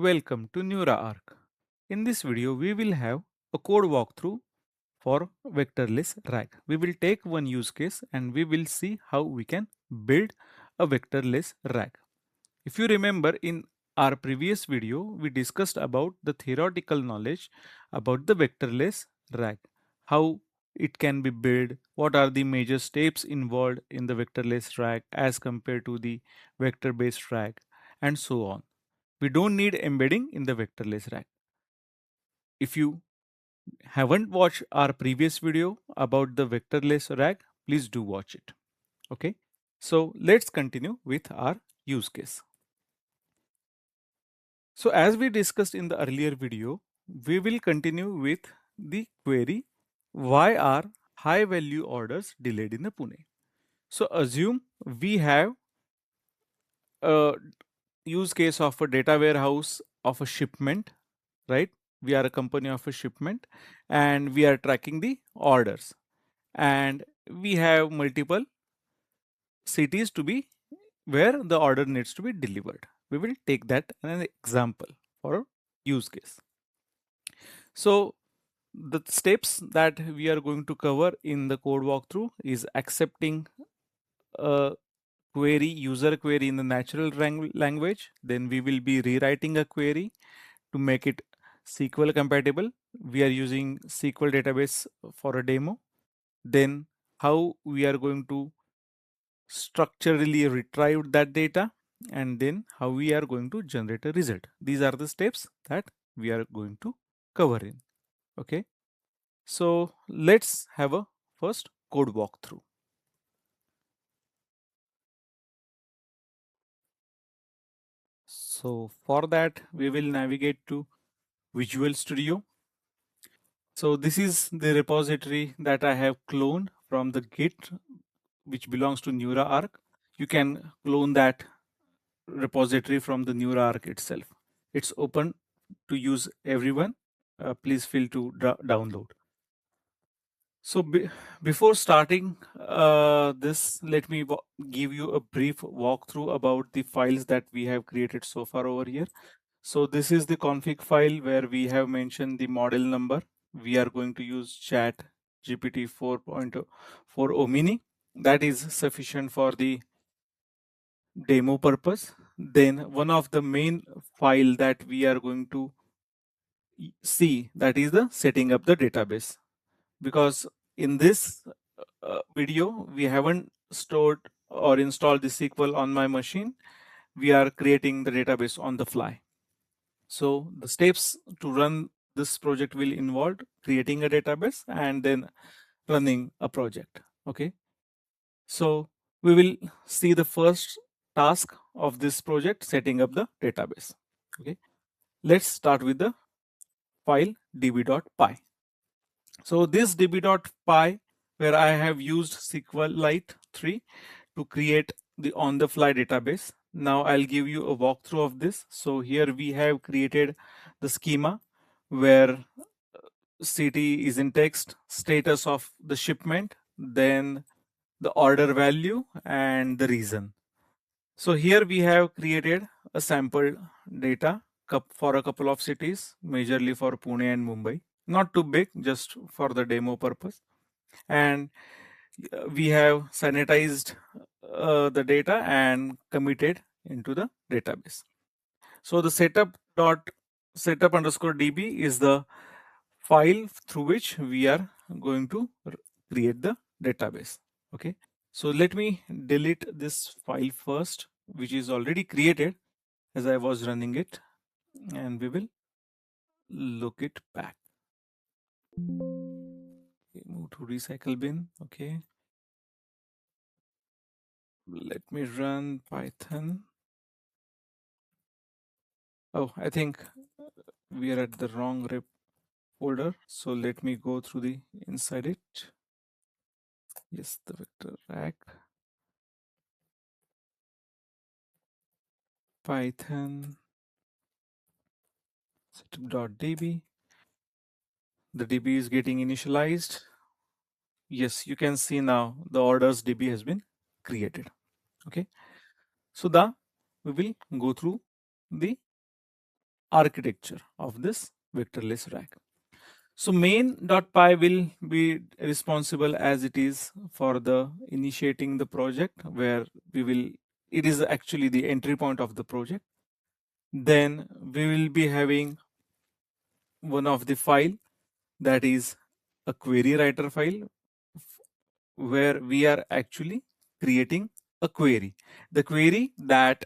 Welcome to NeuraArc. In this video, we will have a code walkthrough for Vectorless RAG. We will take one use case and we will see how we can build a Vectorless RAG. If you remember, in our previous video, we discussed about the theoretical knowledge about the Vectorless RAG, how it can be built, what are the major steps involved in the Vectorless RAG as compared to the vector-based RAG, and so on. We don't need embedding in the vectorless RAG. If you haven't watched our previous video about the vectorless RAG, please do watch it. Okay. So let's continue with our use case. So as we discussed in the earlier video, we will continue with the query, why are high value orders delayed in the Pune? So assume we have a use case of a data warehouse of a shipment, right? We are a company of a shipment and we are tracking the orders, and we have multiple cities to be where the order needs to be delivered. We will take that as an example for a use case. So the steps that we are going to cover in the code walkthrough is accepting a query, user query in the natural language. Then we will be rewriting a query to make it SQL compatible. We are using SQL database for a demo. Then how we are going to structurally retrieve that data, and then how we are going to generate a result. These are the steps that we are going to cover in. Okay. So let's have a first code walkthrough. So for that, we will navigate to Visual Studio. So this is the repository that I have cloned from the Git, which belongs to NeuraArc. You can clone that repository from the NeuraArc itself. It's open to use everyone. Please feel to download. So before starting this, let me give you a brief walkthrough about the files that we have created so far over here. So this is the config file where we have mentioned the model number. We are going to use chat GPT 4.4 mini. That is sufficient for the demo purpose. Then one of the main file that we are going to see, that is the setting up the database, because in this video we haven't stored or installed the SQL on my machine. We are creating the database on the fly. So the steps to run this project will involve creating a database and then running a project. Okay. So we will see the first task of this project, setting up the database. Okay. Let's start with the file db.py. So this db.py, where I have used SQLite 3 to create the on-the-fly database. Now I'll give you a walkthrough of this. So here we have created the schema where city is in text, status of the shipment, then the order value and the reason. So here we have created a sample data for a couple of cities, majorly for Pune and Mumbai. Not too big, just for the demo purpose. And we have sanitized the data and committed into the database. So the setup underscore db is the file through which we are going to create the database. Okay. So let me delete this file first, which is already created as I was running it, and we will look it back. Okay, move to recycle bin. Okay. Let me run Python. Oh, I think we are at the wrong rep folder. So let me go through the inside it. Yes, the vector RAG. Python setup.db. The DB is getting initialized. Yes, you can see now the orders DB has been created. Okay. So we will go through the architecture of this vectorless RAG. So main.py will be responsible as it is for the initiating the project, where we will, it is actually the entry point of the project. Then we will be having one of the file, that is a query writer file, where we are actually creating a query. The query that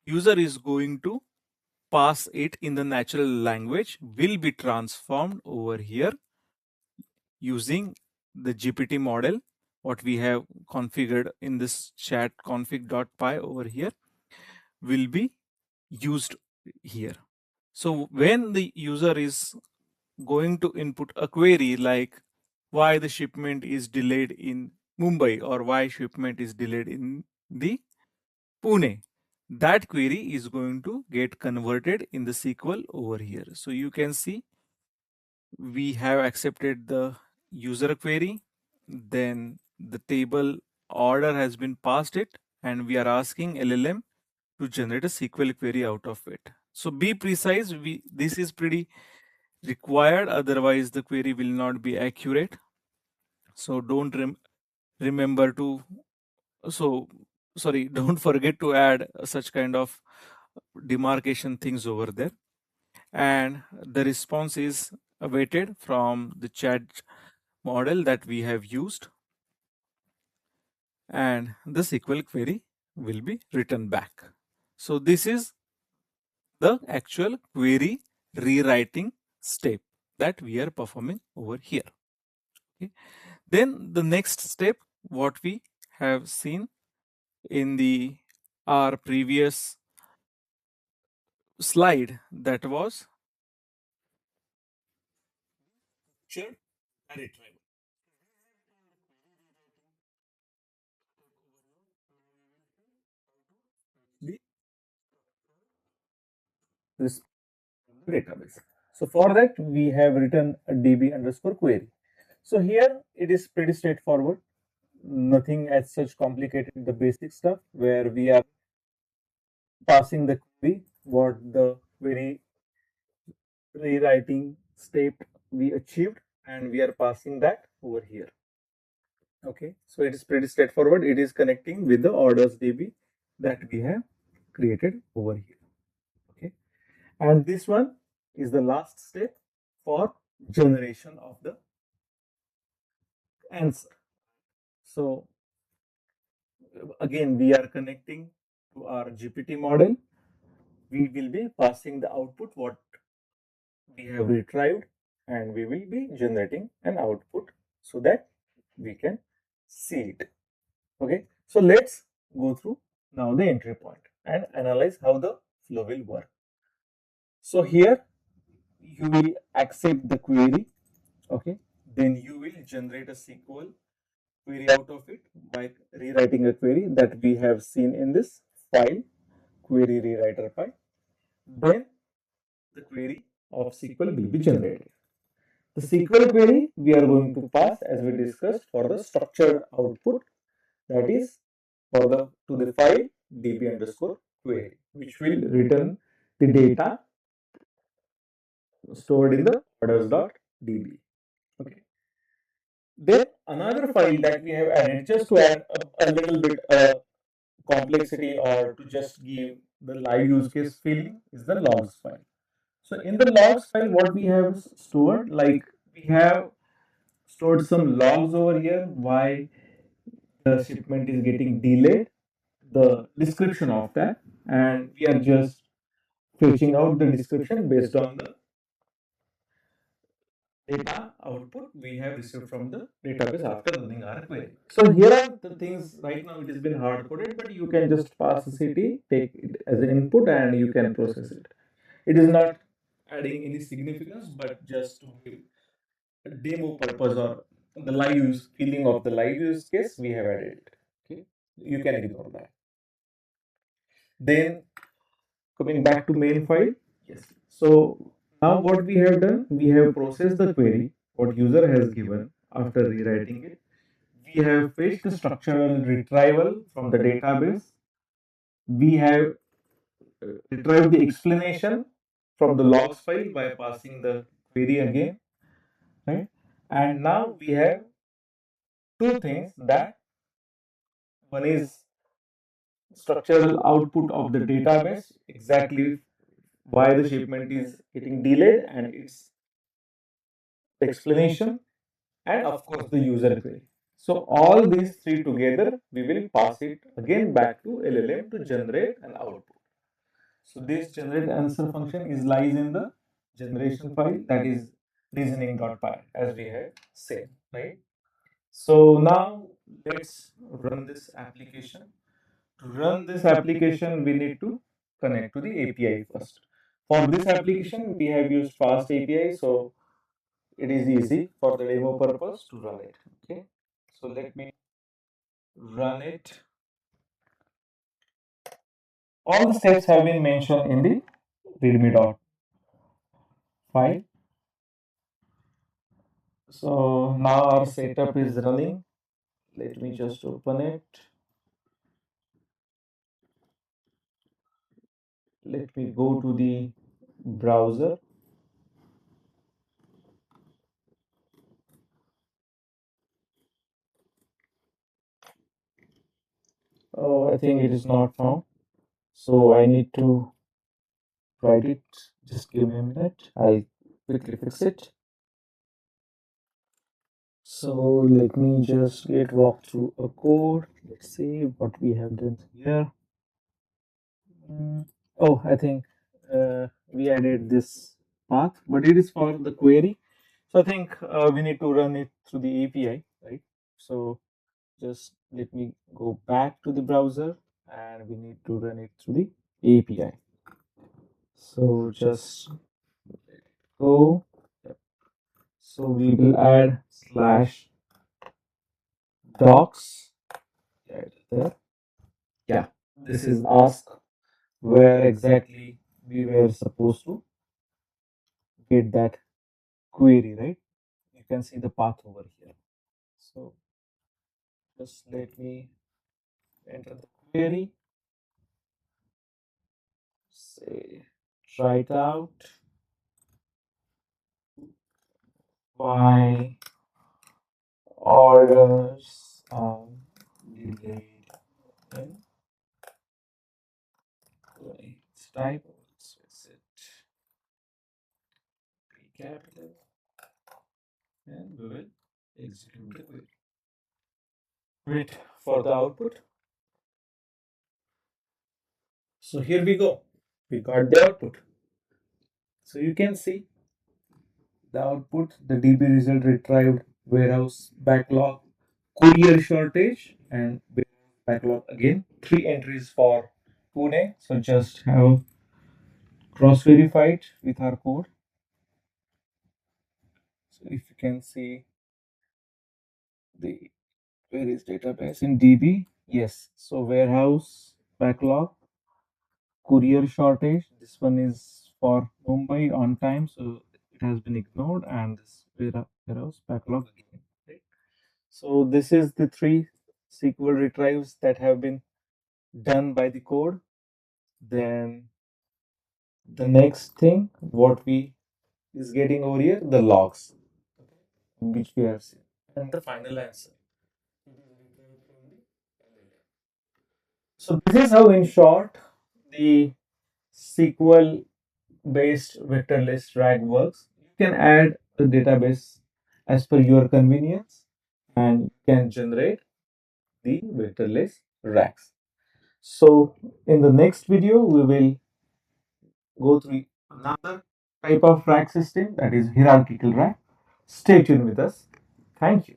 user is going to pass it in the natural language will be transformed over here using the GPT model, what we have configured in this chat config.py over here will be used here. So when the user is going to input a query like why the shipment is delayed in Mumbai or why shipment is delayed in the Pune, that query is going to get converted in the SQL over here. So you can see we have accepted the user query, then the table order has been passed it, and we are asking LLM to generate a SQL query out of it. So be precise, this is pretty required, otherwise the query will not be accurate. So don't remember to, so sorry, don't forget to add such kind of demarcation things over there. And the response is awaited from the chat model that we have used, and the SQL query will be written back. So this is the actual query rewriting step that we are performing over here. Okay. Then the next step, what we have seen in the our previous slide, that was structured retrieval. The this database. So for that we have written a db underscore query. So here it is pretty straightforward, nothing as such complicated, the basic stuff where we are passing the query, what the query rewriting step we achieved, and we are passing that over here. Okay, so it is pretty straightforward. It is connecting with the orders DB that we have created over here. Okay, and this one is the last step for generation of the answer. So again, we are connecting to our GPT model. We will be passing the output what we have retrieved, and we will be generating an output so that we can see it. Okay, so let's go through now the entry point and analyze how the flow will work. So here you will accept the query. Okay, then you will generate a SQL query out of it by rewriting a query that we have seen in this file, query rewriter file. Then the query of SQL will be generated. The SQL query we are going to pass, as we discussed, for the structured output, that is for the to the file db underscore query, which will return the data stored in the orders.db. Okay. Then another file that we have added just to add a little bit complexity or to just give the live use case feeling is the logs file. So in the logs file, what we have stored, like we have stored some logs over here, why the shipment is getting delayed, the description of that, and we are just fetching out the description based on the data output we have received from the database after running our query. So here are the things. Right now it has been hard coded, but you can just pass the CT, take it as an input, and you can process it. It is not adding any significance, but just to give a demo purpose or the live use feeling of the live use case, we have added it. Okay, you can ignore that. Then coming back to main file, yes. So now what we have done, we have processed the query what user has given after rewriting it. We have fetched the structural retrieval from the database. We have retrieved the explanation from the logs file by passing the query again, right? And now we have two things, that one is structural output of the database, exactly why the shipment is getting delayed and its explanation, and of course the user query. So all these three together, we will pass it again back to LLM to generate an output. So this generate answer function is lies in the generation file, that is reasoning.py, as we have said, right? So now let's run this application. To run this application, we need to connect to the API first. For this application, we have used fast API, so it is easy for the demo purpose to run it. Okay, so let me run it. All the steps have been mentioned in the readme.file. So now our setup is running. Let me just open it. Let me go to the browser. Oh, I think it is not found. So I need to write it. Just give me a minute. I'll quickly fix it. So let me just walk through a code. Let's see what we have done here. Oh, I think we added this path, but it is for the query. So I think we need to run it through the API, right? So just let me go back to the browser and we need to run it through the API. So just go. So we will add slash docs. Right there. Yeah, this is ask where exactly we were supposed to get that query, right? You can see the path over here. So just let me enter the query, say try it out. Why orders delayed in its type? Let's fix it. P capital, and we will execute the query. Wait for the output. So here we go. We got the output. So you can see the output, the DB result retrieved warehouse backlog, courier shortage, and warehouse backlog again. Three entries for Pune. So just have cross verified with our code. So if you can see the where is database in DB, yes. So warehouse backlog, courier shortage. This one is for Mumbai on time, so it has been ignored, and this warehouse backlog again. Right? So this is the three SQL retrieves that have been done by the code. Then the next thing, what we is getting over here, the logs, which we have seen, and the final answer. So this is how, in short, the SQL based vectorless RAG works. You can add the database as per your convenience and you can generate the vectorless RAGs. So in the next video, we will go through another type of RAG system, that is hierarchical RAG. Stay tuned with us. Thank you.